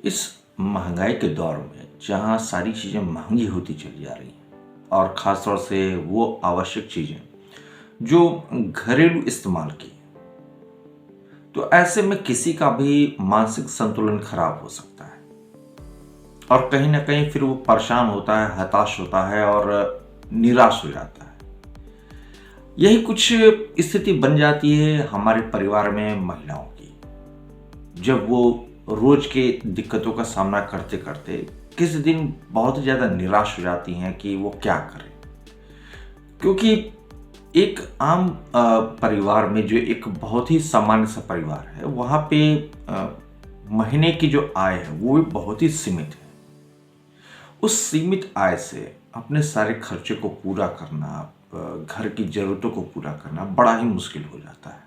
इस महंगाई के दौर में जहाँ सारी चीज़ें महंगी होती चली जा रही हैं और ख़ास तौर से वो आवश्यक चीज़ें जो घरेलू इस्तेमाल की, तो ऐसे में किसी का भी मानसिक संतुलन खराब हो सकता है और कहीं ना कहीं फिर वो परेशान होता है, हताश होता है और निराश हो जाता है। यही कुछ स्थिति बन जाती है हमारे परिवार में महिलाओं की, जब वो रोज के दिक्कतों का सामना करते करते किसी दिन बहुत ज़्यादा निराश हो जाती हैं कि वो क्या करें। क्योंकि एक आम परिवार में, जो एक बहुत ही सामान्य सा परिवार है, वहाँ पे महीने की जो आय है वो भी बहुत ही सीमित है। उस सीमित आय से अपने सारे खर्चे को पूरा करना, घर की ज़रूरतों को पूरा करना बड़ा ही मुश्किल हो जाता है।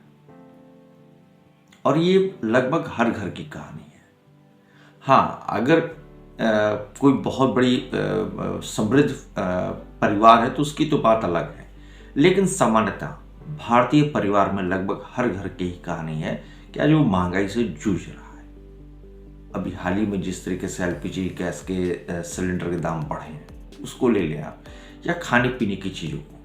और ये लगभग हर घर की कहानी है। हाँ, अगर कोई बहुत बड़ी समृद्ध परिवार है तो उसकी तो बात अलग है, लेकिन सामान्यतः भारतीय परिवार में लगभग हर घर की ही कहानी है कि आज वो महंगाई से जूझ रहा है। अभी हाल ही में जिस तरीके से एलपीजी गैस के सिलेंडर के दाम बढ़े हैं, उसको ले लें आप, या खाने पीने की चीज़ों को,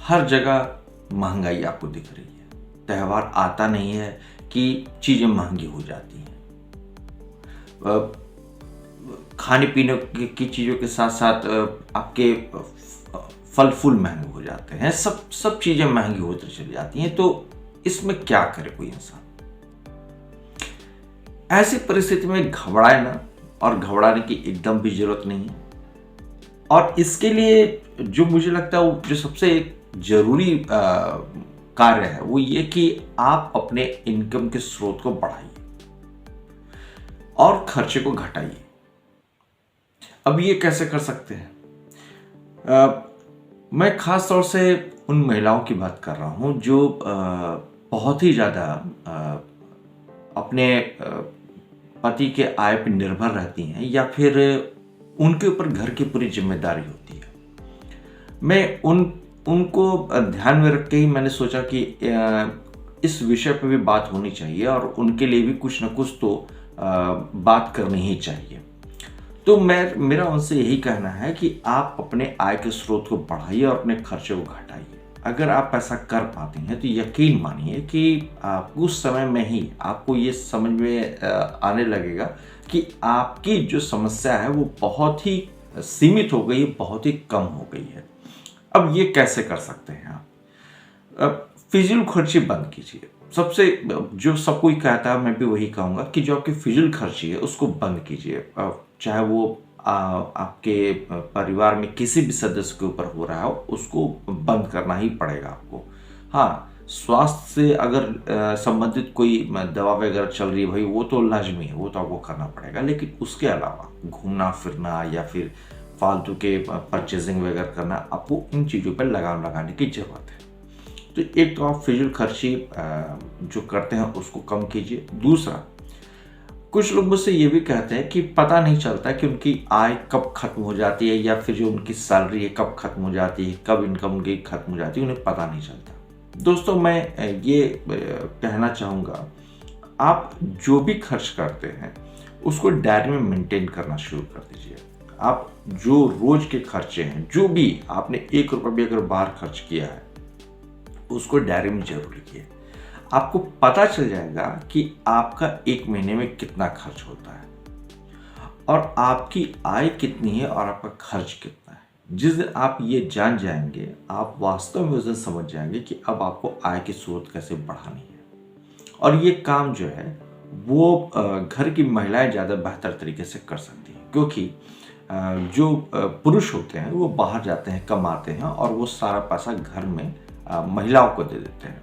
हर जगह महंगाई आपको दिख रही है। त्यौहार आता नहीं है कि चीज़ें महंगी हो जाती हैं। खाने पीने की चीज़ों के साथ साथ आपके फल फूल महंगे हो जाते हैं, सब चीज़ें महंगी होती चली जाती हैं। तो इसमें क्या करे कोई इंसान? ऐसी परिस्थिति में घबराए ना, और घबराने की एकदम भी जरूरत नहीं है। और इसके लिए जो मुझे लगता है वो जो सबसे जरूरी कार्य है वो ये कि आप अपने इनकम के स्रोत को बढ़ाइए और खर्चे को घटाइए। अब ये कैसे कर सकते हैं? मैं खास तौर से उन महिलाओं की बात कर रहा हूं जो बहुत ही ज़्यादा अपने पति के आय पर निर्भर रहती हैं, या फिर उनके ऊपर घर की पूरी जिम्मेदारी होती है। मैं उनको ध्यान में रख के ही मैंने सोचा कि इस विषय पे भी बात होनी चाहिए और उनके लिए भी कुछ ना कुछ तो बात करनी ही चाहिए। तो मेरा उनसे यही कहना है कि आप अपने आय के स्रोत को बढ़ाइए और अपने खर्चे को घटाइए। अगर आप ऐसा कर पाते हैं तो यकीन मानिए कि उस समय में ही आपको ये समझ में आने लगेगा कि आपकी जो समस्या है वो बहुत ही सीमित हो गई है, बहुत ही कम हो गई है। अब ये कैसे कर सकते हैं आप? फिजूल खर्ची बंद कीजिए। सबसे जो सब कोई कहता है, मैं भी वही कहूँगा कि जो आपकी फिजूल खर्ची है उसको बंद कीजिए। चाहे वो आपके परिवार में किसी भी सदस्य के ऊपर हो रहा हो, उसको बंद करना ही पड़ेगा आपको। हाँ, स्वास्थ्य से अगर संबंधित कोई दवा वगैरह चल रही है, भाई वो तो लाजमी है, वो तो आपको करना पड़ेगा। लेकिन उसके अलावा घूमना फिरना या फिर फालतू के परचेजिंग वगैरह करना, आपको इन चीज़ों पर लगाम लगाने की ज़रूरत है। तो एक तो आप फिजूल खर्ची जो करते हैं उसको कम कीजिए। दूसरा, कुछ लोग मुझसे ये भी कहते हैं कि पता नहीं चलता कि उनकी आय कब खत्म हो जाती है, या फिर जो उनकी सैलरी है कब खत्म हो जाती है, कब इनकम उनकी खत्म हो जाती है, उन्हें पता नहीं चलता। दोस्तों, मैं ये कहना चाहूँगा, आप जो भी खर्च करते हैं उसको डायरी में मेंटेन करना शुरू कर दीजिए। आप जो रोज के खर्चे हैं, जो भी आपने 1 रुपये भी अगर बाहर खर्च किया है, उसको डायरी में जरूर लिखिए। आपको पता चल जाएगा कि आपका 1 महीने में कितना खर्च होता है और आपकी आय कितनी है और आपका खर्च कितना है। जिस दिन आप ये जान जाएंगे, आप वास्तव में उस दिन समझ जाएंगे कि अब आपको आय की स्रोत कैसे बढ़ानी है। और ये काम जो है वो घर की महिलाएं ज़्यादा बेहतर तरीके से कर सकती हैं, क्योंकि जो पुरुष होते हैं वो बाहर जाते हैं, कमाते हैं, और वो सारा पैसा घर में महिलाओं को दे देते हैं,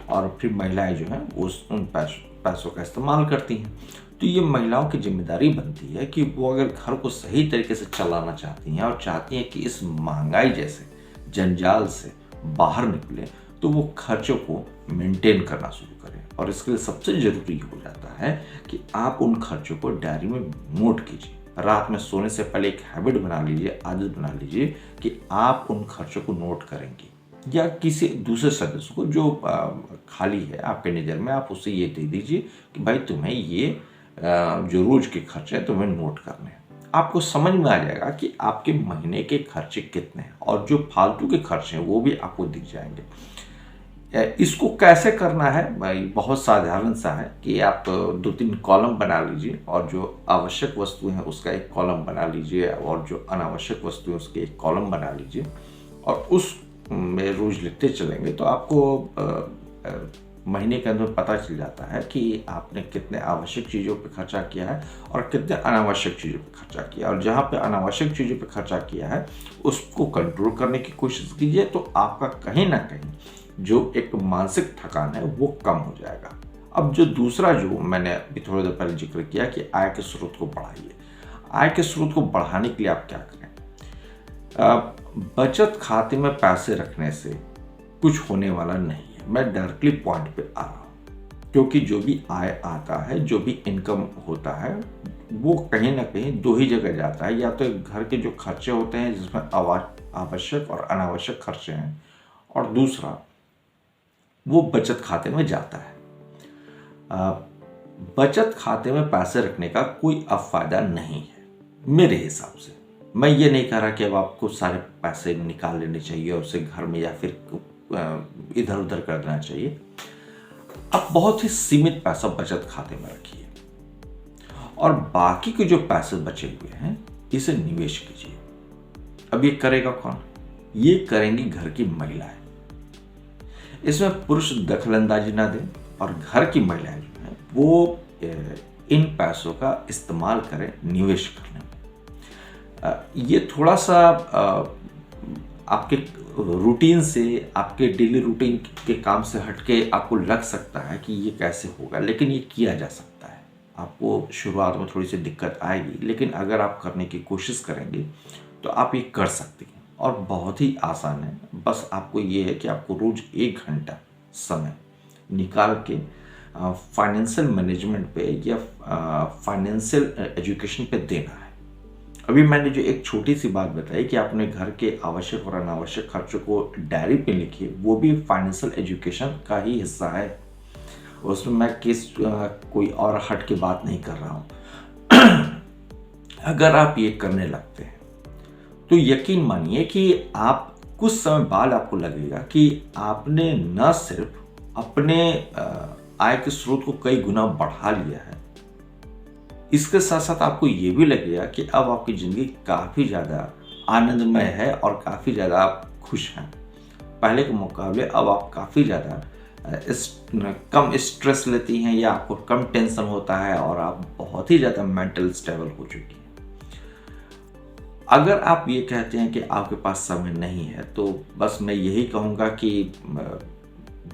और फिर महिलाएं जो हैं वो उन पैसों का इस्तेमाल करती हैं। तो ये महिलाओं की जिम्मेदारी बनती है कि वो अगर घर को सही तरीके से चलाना चाहती हैं और चाहती हैं कि इस महंगाई जैसे जंजाल से बाहर निकले, तो वो खर्चों को मेंटेन करना शुरू करें। और इसके लिए सबसे ज़रूरी हो जाता है कि आप उन खर्चों को डायरी में नोट कीजिए। रात में सोने से पहले एक हैबिट बना लीजिए, आदत बना लीजिए कि आप उन खर्चों को नोट करेंगे, या किसी दूसरे सदस्य को जो खाली है आपके नज़र में, आप उससे ये दे दीजिए कि भाई तुम्हें ये जो रोज के खर्चे हैं तुम्हें नोट करने हैं। आपको समझ में आ जाएगा कि आपके महीने के खर्चे कितने हैं और जो फालतू के खर्चे हैं वो भी आपको दिख जाएंगे। इसको कैसे करना है भाई, बहुत साधारण सा है कि आप 2-3 कॉलम बना लीजिए और जो आवश्यक वस्तुएं हैं उसका एक कॉलम बना लीजिए और जो अनावश्यक वस्तुएं उसके एक कॉलम बना लीजिए और उस में रोज लिखते चलेंगे तो आपको महीने के अंदर पता चल जाता है कि आपने कितने आवश्यक चीज़ों पे खर्चा किया है और कितने अनावश्यक चीज़ों पे खर्चा किया है। और जहाँ पे अनावश्यक चीज़ों पे खर्चा किया है उसको कंट्रोल करने की कोशिश कीजिए, तो आपका कहीं ना कहीं जो एक मानसिक थकान है वो कम हो जाएगा। अब जो दूसरा जो मैंने अभी थोड़ी देर पहले जिक्र किया कि आय के स्रोत को बढ़ाइए। आय के स्रोत को बढ़ाने के लिए आप क्या करें? बचत खाते में पैसे रखने से कुछ होने वाला नहीं है। मैं डायरेक्टली पॉइंट पे आ रहा हूँ, क्योंकि जो भी आय आता है, जो भी इनकम होता है, वो कहीं ना कहीं दो ही जगह जाता है। या तो घर के जो खर्चे होते हैं जिसमें आवश्यक और अनावश्यक खर्चे हैं, और दूसरा वो बचत खाते में जाता है। बचत खाते में पैसे रखने का कोई अब फायदा नहीं है मेरे हिसाब से। मैं ये नहीं कह रहा कि अब आपको सारे पैसे निकाल लेने चाहिए और उसे घर में या फिर इधर उधर कर देना चाहिए। आप बहुत ही सीमित पैसा बचत खाते में रखिए और बाकी के जो पैसे बचे हुए हैं इसे निवेश कीजिए। अब ये करेगा कौन? ये करेंगी घर की महिलाएं। इसमें पुरुष दखलंदाजी ना दें और घर की महिलाएं जो हैं वो इन पैसों का इस्तेमाल करें निवेश करने में। ये थोड़ा सा आपके रूटीन से, आपके डेली रूटीन के काम से हटके आपको लग सकता है कि ये कैसे होगा, लेकिन ये किया जा सकता है। आपको शुरुआत में थोड़ी सी दिक्कत आएगी, लेकिन अगर आप करने की कोशिश करेंगे तो आप ये कर सकते हैं और बहुत ही आसान है। बस आपको ये है कि आपको रोज 1 घंटा समय निकाल के फाइनेंशियल मैनेजमेंट पे या फाइनेंशियल एजुकेशन पे देना है। अभी मैंने जो एक छोटी सी बात बताई कि आपने घर के आवश्यक और अनावश्यक खर्चों को डायरी पे लिखिए, वो भी फाइनेंशियल एजुकेशन का ही हिस्सा है। उसमें मैं कोई और हट के बात नहीं कर रहा हूँ। अगर आप ये करने लगते हैं तो यकीन मानिए कि आप कुछ समय बाद आपको लगेगा कि आपने न सिर्फ अपने आय के स्रोत को कई गुना बढ़ा लिया है, इसके साथ साथ आपको ये भी लगेगा कि अब आपकी जिंदगी काफी ज्यादा आनंदमय है और काफी ज्यादा आप खुश हैं। पहले के मुकाबले अब आप काफी ज्यादा कम स्ट्रेस लेती हैं या आपको कम टेंशन होता है और आप बहुत ही ज्यादा मेंटल स्टेबल हो चुकी हैं। अगर आप ये कहते हैं कि आपके पास समय नहीं है तो बस मैं यही कहूँगा कि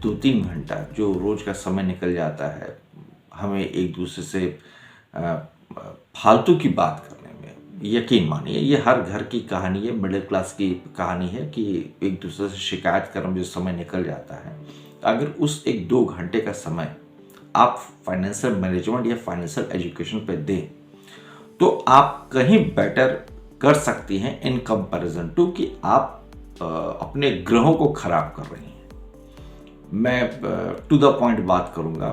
2-3 घंटा जो रोज का समय निकल जाता है हमें एक दूसरे से फालतू की बात करने में, यकीन मानिए ये हर घर की कहानी है, मिडिल क्लास की कहानी है कि एक दूसरे से शिकायत करने में जो समय निकल जाता है, अगर उस 1-2 घंटे का समय आप फाइनेंशियल मैनेजमेंट या फाइनेंशियल एजुकेशन पे दें तो आप कहीं बेटर कर सकती हैं इन कंपैरिजन टू कि आप अपने ग्रहों को खराब कर रही हैं। मैं टू द पॉइंट बात करूंगा,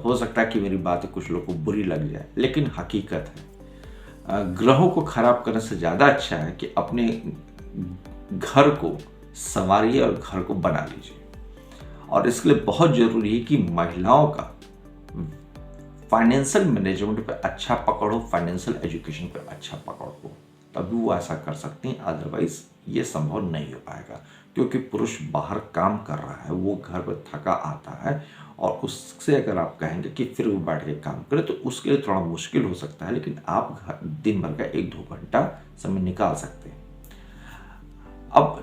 हो सकता है कि मेरी बातें कुछ लोगों को बुरी लग जाए, लेकिन हकीकत है ग्रहों को खराब करने से ज़्यादा अच्छा है कि अपने घर को संवारिए और घर को बना लीजिए। और इसके लिए बहुत ज़रूरी है कि महिलाओं का फाइनेंशियल मैनेजमेंट पे अच्छा पकड़ हो, फाइनेंशियल एजुकेशन पे अच्छा पकड़ हो, तभी वो ऐसा कर सकती हैं। अदरवाइज ये संभव नहीं हो पाएगा, क्योंकि पुरुष बाहर काम कर रहा है, वो घर पर थका आता है और उससे अगर आप कहेंगे कि फिर वो बैठ के काम करे तो उसके लिए थोड़ा मुश्किल हो सकता है। लेकिन आप दिन भर का 1-2 घंटा समय निकाल सकते हैं। अब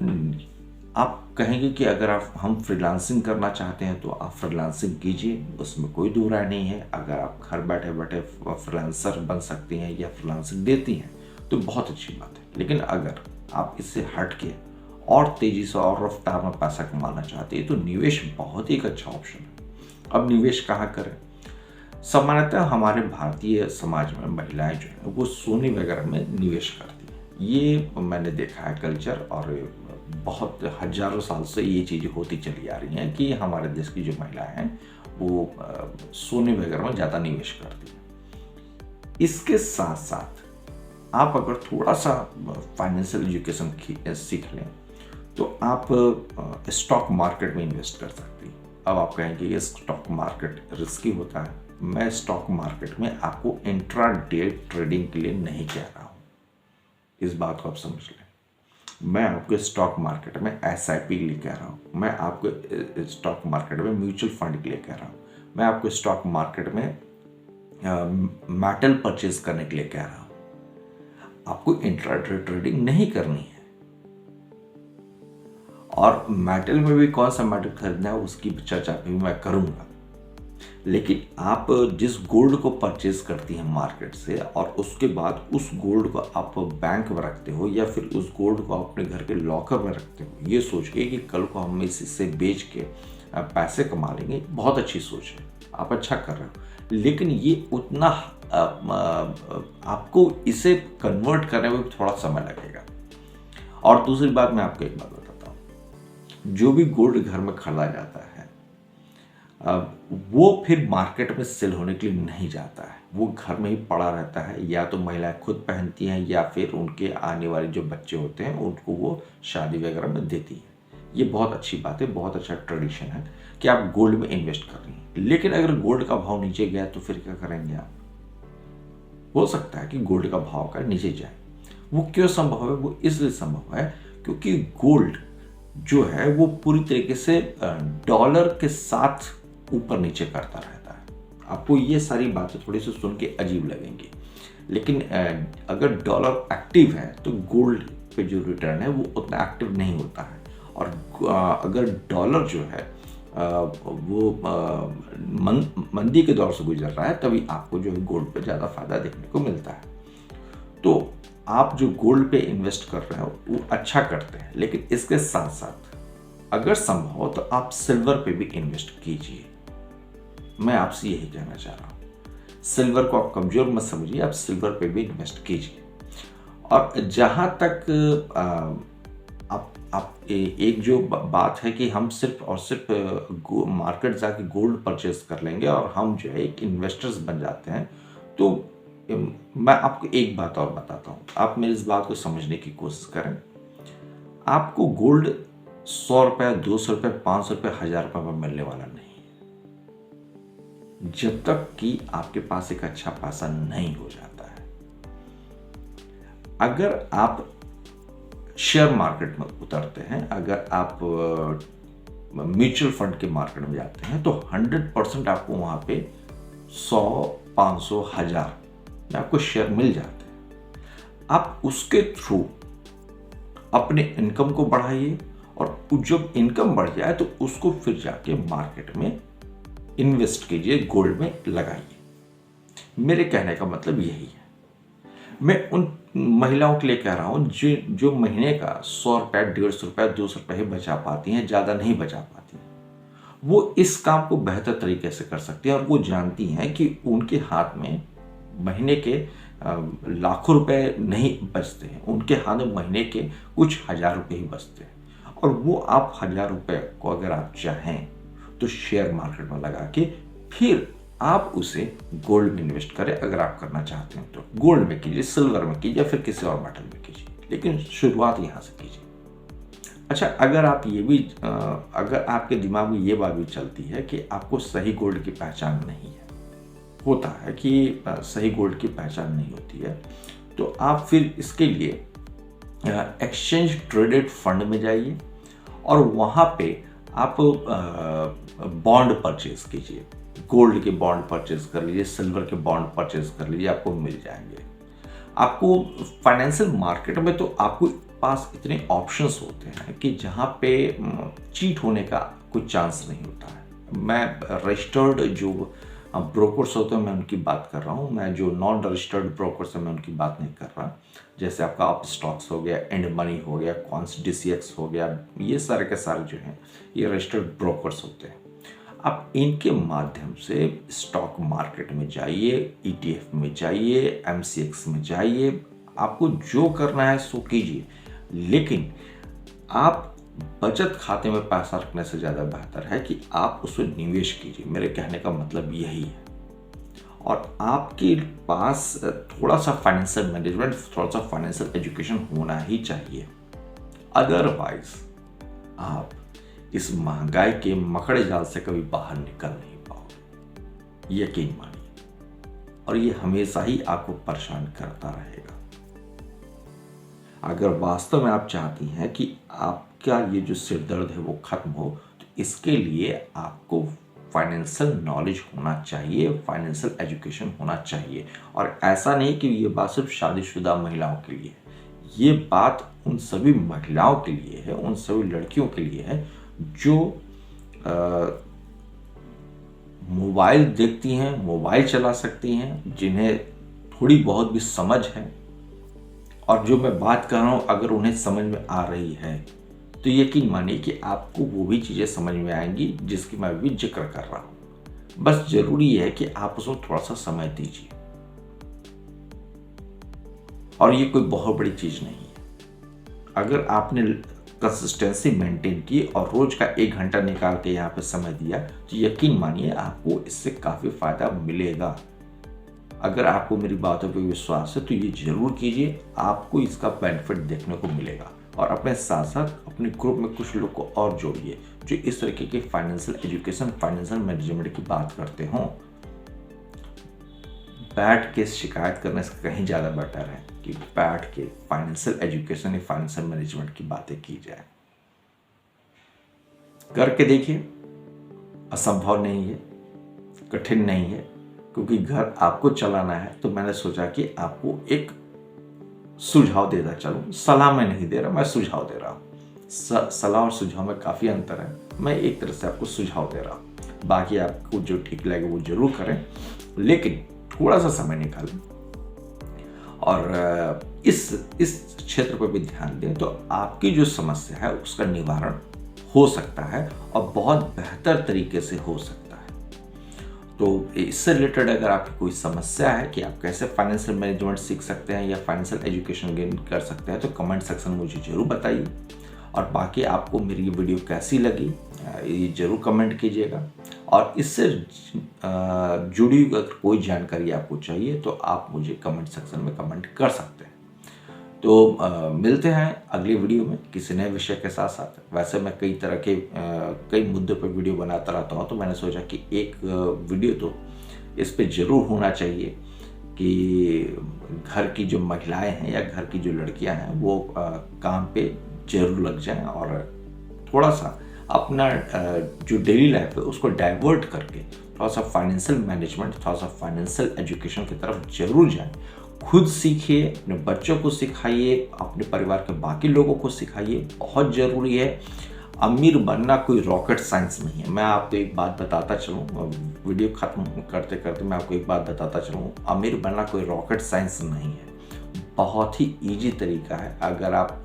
आप कहेंगे कि अगर हम फ्रीलांसिंग करना चाहते हैं तो आप फ्रीलांसिंग कीजिए, उसमें कोई दो राय नहीं है। अगर आप घर बैठे बैठे फ्रीलांसर बन सकती हैं या फ्रीलांसिंग देती हैं तो बहुत अच्छी बात है। लेकिन अगर आप इससे हट के और तेजी से और रफ्तार में पैसा कमाना चाहते हैं तो निवेश बहुत ही एक अच्छा ऑप्शन है। अब निवेश कहाँ करें? सामान्यतः हमारे भारतीय समाज में महिलाएं जो है वो सोने वगैरह में निवेश करती हैं। ये मैंने देखा है कल्चर, और बहुत हजारों साल से ये चीज़ें होती चली आ रही हैं कि हमारे देश की जो महिलाएं हैं वो सोने वगैरह में ज़्यादा निवेश करती हैं। इसके साथ साथ आप अगर थोड़ा सा फाइनेंशियल एजुकेशन सीख लें तो आप स्टॉक मार्केट में इन्वेस्ट कर सकते हैं। अब आप कहेंगे ये स्टॉक मार्केट रिस्की होता है। मैं स्टॉक मार्केट में आपको इंट्रा डे ट्रेडिंग के लिए नहीं कह रहा हूँ, इस बात को आप समझ लें। मैं आपको स्टॉक मार्केट में SIP के लिए कह रहा हूँ, मैं आपको स्टॉक मार्केट में म्यूचुअल फंड के लिए कह रहा हूँ, मैं आपको स्टॉक मार्केट में मेटल परचेज करने के लिए कह रहा हूँ। आपको इंट्राडे ट्रेडिंग नहीं करनी है। और मेटल में भी कौन सा मेटल खरीदना है उसकी चर्चा भी मैं करूंगा। लेकिन आप जिस गोल्ड को परचेज करती हैं मार्केट से और उसके बाद उस गोल्ड को आप बैंक में रखते हो या फिर उस गोल्ड को अपने घर के लॉकर में रखते हो ये सोच के कि कल को हम इससे बेच के पैसे कमा लेंगे, बहुत अच्छी सोच है, आप अच्छा कर रहे हो। लेकिन ये उतना आपको इसे कन्वर्ट करने में थोड़ा समय लगेगा। और दूसरी बात मैं आपको एक बात बताता हूँ, जो भी गोल्ड घर में खरीदा जाता है वो फिर मार्केट में सेल होने के लिए नहीं जाता है, वो घर में ही पड़ा रहता है। या तो महिलाएं खुद पहनती हैं या फिर उनके आने वाले जो बच्चे होते हैं उनको वो शादी वगैरह में देती हैं। ये बहुत अच्छी बात है, बहुत अच्छा ट्रेडिशन है कि आप गोल्ड में इन्वेस्ट कर रही हैं। लेकिन अगर गोल्ड का भाव नीचे गया तो फिर क्या करेंगे आप? हो सकता है कि गोल्ड का भाव का नीचे जाए। वो क्यों संभव है? वो इसलिए संभव है क्योंकि गोल्ड जो है वो पूरी तरीके से डॉलर के साथ ऊपर नीचे करता रहता है। आपको ये सारी बातें थोड़ी सी सुन के अजीब लगेंगी, लेकिन अगर डॉलर एक्टिव है तो गोल्ड पे जो रिटर्न है वो उतना एक्टिव नहीं होता है। और अगर डॉलर जो है वो मंदी के दौर से गुजर रहा है तभी आपको जो है गोल्ड पे ज़्यादा फायदा देखने को मिलता है। तो आप जो गोल्ड पे इन्वेस्ट कर रहे हो वो अच्छा करते हैं, लेकिन इसके साथ साथ अगर संभव हो तो आप सिल्वर पे भी इन्वेस्ट कीजिए। मैं आपसे यही कहना चाह रहा हूँ, सिल्वर को आप कमजोर मत समझिए, आप सिल्वर पे भी इन्वेस्ट कीजिए। और जहाँ तक आप एक जो बात है कि हम सिर्फ और सिर्फ मार्केट जाके गोल्ड परचेज कर लेंगे और हम जो है एक इन्वेस्टर्स बन जाते हैं, तो मैं आपको एक बात और बताता हूँ, आप मेरी इस बात को समझने की कोशिश करें। आपको गोल्ड 100 रुपये, 200 रुपये, 500 रुपये, 1000 रुपये में मिलने वाला नहीं है जब तक कि आपके पास एक अच्छा पैसा नहीं हो जाता है। अगर आप शेयर मार्केट में उतरते हैं, अगर आप म्यूचुअल फंड के मार्केट में जाते हैं तो 100% आपको वहां पे 100, 500, 1000 में आपको शेयर मिल जाते हैं। आप उसके थ्रू अपने इनकम को बढ़ाइए और जब इनकम बढ़ जाए तो उसको फिर जाके मार्केट में इन्वेस्ट कीजिए, गोल्ड में लगाइए। मेरे कहने का मतलब यही है। मैं उन महिलाओं के लिए कह रहा हूं जो महीने का 100 रुपये, 150 रुपये, 200 रुपये ही बचा पाती हैं, ज़्यादा नहीं बचा पाती हैं। वो इस काम को बेहतर तरीके से कर सकती हैं और वो जानती हैं कि उनके हाथ में महीने के लाखों रुपए नहीं बचते हैं, उनके हाथ में महीने के कुछ 1000 रुपये ही बचते हैं। और वो आप 1000 रुपये को अगर आप चाहें तो शेयर मार्केट में लगा के फिर आप उसे गोल्ड में इन्वेस्ट करें। अगर आप करना चाहते हैं तो गोल्ड में कीजिए, सिल्वर में कीजिए, फिर किसी और मेटल में कीजिए, लेकिन शुरुआत यहाँ से कीजिए। अच्छा, अगर आप ये भी अगर आपके दिमाग में ये बात भी चलती है कि आपको सही गोल्ड की पहचान नहीं है, होता है कि सही गोल्ड की पहचान नहीं होती है, तो आप फिर इसके लिए एक्सचेंज ट्रेडेड फंड में जाइए और वहाँ पे आप बॉन्ड परचेज कीजिए। गोल्ड के बॉन्ड परचेज कर लीजिए, सिल्वर के बॉन्ड परचेज कर लीजिए, आपको मिल जाएंगे। आपको फाइनेंशियल मार्केट में तो आपको पास इतने ऑप्शंस होते हैं कि जहाँ पे चीट होने का कोई चांस नहीं होता है। मैं रजिस्टर्ड जो ब्रोकर्स होते हैं मैं उनकी बात कर रहा हूँ, मैं जो नॉन रजिस्टर्ड ब्रोकर्स हैं मैं उनकी बात नहीं कर रहा। जैसे आपका अप स्टॉक्स हो गया, एंड मनी हो गया, कॉन्स DCX हो गया, ये सारे के सारे जो हैं ये रजिस्टर्ड ब्रोकर्स होते हैं। आप इनके माध्यम से स्टॉक मार्केट में जाइए, ETF में जाइए, MCX में जाइए, आपको जो करना है सो कीजिए, लेकिन आप बचत खाते में पैसा रखने से ज़्यादा बेहतर है कि आप उसमें निवेश कीजिए। मेरे कहने का मतलब यही है। और आपके पास थोड़ा सा फाइनेंशियल मैनेजमेंट, थोड़ा सा फाइनेंशियल एजुकेशन होना ही चाहिए। अदरवाइज आप इस महंगाई के मकड़े जाल से कभी बाहर निकल नहीं पाओगे, यकीन मानिए। और ये हमेशा ही आपको परेशान करता रहेगा। अगर वास्तव में आप चाहती हैं कि आपका ये जो सिर दर्द है वो खत्म हो, तो इसके लिए आपको फाइनेंशियल नॉलेज होना चाहिए, फाइनेंशियल एजुकेशन होना चाहिए। और ऐसा नहीं कि ये बात सिर्फ शादीशुदा महिलाओं के लिए है, ये बात उन सभी महिलाओं के लिए है, उन सभी लड़कियों के लिए है जो मोबाइल देखती हैं, मोबाइल चला सकती हैं, जिन्हें थोड़ी बहुत भी समझ है। और जो मैं बात कर रहा हूँ अगर उन्हें समझ में आ रही है तो यकीन मानिए कि आपको वो भी चीज़ें समझ में आएंगी जिसकी मैं भी जिक्र कर रहा हूँ। बस जरूरी है कि आप उसमें थोड़ा सा समय दीजिए। और ये कोई बहुत बड़ी चीज़ नहीं है। अगर आपने कंसिस्टेंसी मेंटेन की और रोज का 1 घंटा निकाल के यहाँ पे समय दिया तो यकीन मानिए आपको इससे काफ़ी फायदा मिलेगा। अगर आपको मेरी बातों पे विश्वास है तो ये जरूर कीजिए, आपको इसका बेनिफिट देखने को मिलेगा। और अपने साथ साथ अपने ग्रुप में कुछ लोग को और जोड़िए जो इस तरीके के फाइनेंशियल एजुकेशन, फाइनेंशियल मैनेजमेंट की बात करते हों। बैठ के शिकायत करने से कहीं ज़्यादा बेटर है कि बैठ के फाइनेंशियल एजुकेशन या फाइनेंशियल मैनेजमेंट की बातें की जाए। करके देखिए, असंभव नहीं है, कठिन नहीं है, क्योंकि घर आपको चलाना है। तो मैंने सोचा कि आपको एक सुझाव देता चलूं। सलाह मैं नहीं दे रहा, मैं सुझाव दे रहा हूँ। सलाह और सुझाव में काफ़ी अंतर है। मैं एक तरह से आपको सुझाव दे रहा हूँ, बाकी आपको जो ठीक लगे वो जरूर करें, लेकिन थोड़ा सा समय निकालें और इस क्षेत्र पर भी ध्यान दें तो आपकी जो समस्या है उसका निवारण हो सकता है और बहुत बेहतर तरीके से हो सकता है। तो इससे रिलेटेड अगर आपकी कोई समस्या है कि आप कैसे फाइनेंशियल मैनेजमेंट सीख सकते हैं या फाइनेंशियल एजुकेशन गेन कर सकते हैं तो कमेंट सेक्शन में मुझे जरूर बताइए। और बाकी आपको मेरी ये वीडियो कैसी लगी ये जरूर कमेंट कीजिएगा। और इससे जुड़ी अगर कोई जानकारी आपको चाहिए तो आप मुझे कमेंट सेक्शन में कमेंट कर सकते हैं। तो मिलते हैं अगली वीडियो में किसी नए विषय के साथ साथ। वैसे मैं कई तरह के कई मुद्दों पर वीडियो बनाता रहता हूँ, तो मैंने सोचा कि एक वीडियो तो इस पे जरूर होना चाहिए कि घर की जो महिलाएं हैं या घर की जो लड़कियां हैं वो काम पे जरूर लग जाएं और थोड़ा सा अपना जो डेली लाइफ है उसको डाइवर्ट करके थोड़ा सा फाइनेंशियल मैनेजमेंट, थोड़ा सा फाइनेंशियल एजुकेशन की तरफ जरूर जाएं। खुद सीखिए, अपने बच्चों को सिखाइए, अपने परिवार के बाकी लोगों को सिखाइए, बहुत ज़रूरी है। अमीर बनना कोई रॉकेट साइंस नहीं है। मैं आपको एक बात बताता चलूँ, वीडियो ख़त्म करते करते मैं आपको एक बात बताता चलूँ, अमीर बनना कोई रॉकेट साइंस नहीं है। बहुत ही इजी तरीका है। अगर आप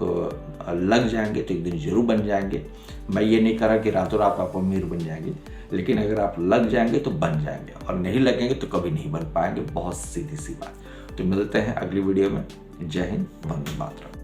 लग जाएंगे तो एक दिन जरूर बन जाएंगे। मैं ये नहीं कह रहा कि रातों रात आप अमीर बन जाएंगे, लेकिन अगर आप लग जाएंगे तो बन जाएंगे और नहीं लगेंगे तो कभी नहीं बन पाएंगे। बहुत सीधी सी बात। तो मिलते हैं अगली वीडियो में। जय हिंद, वंदे मातरम।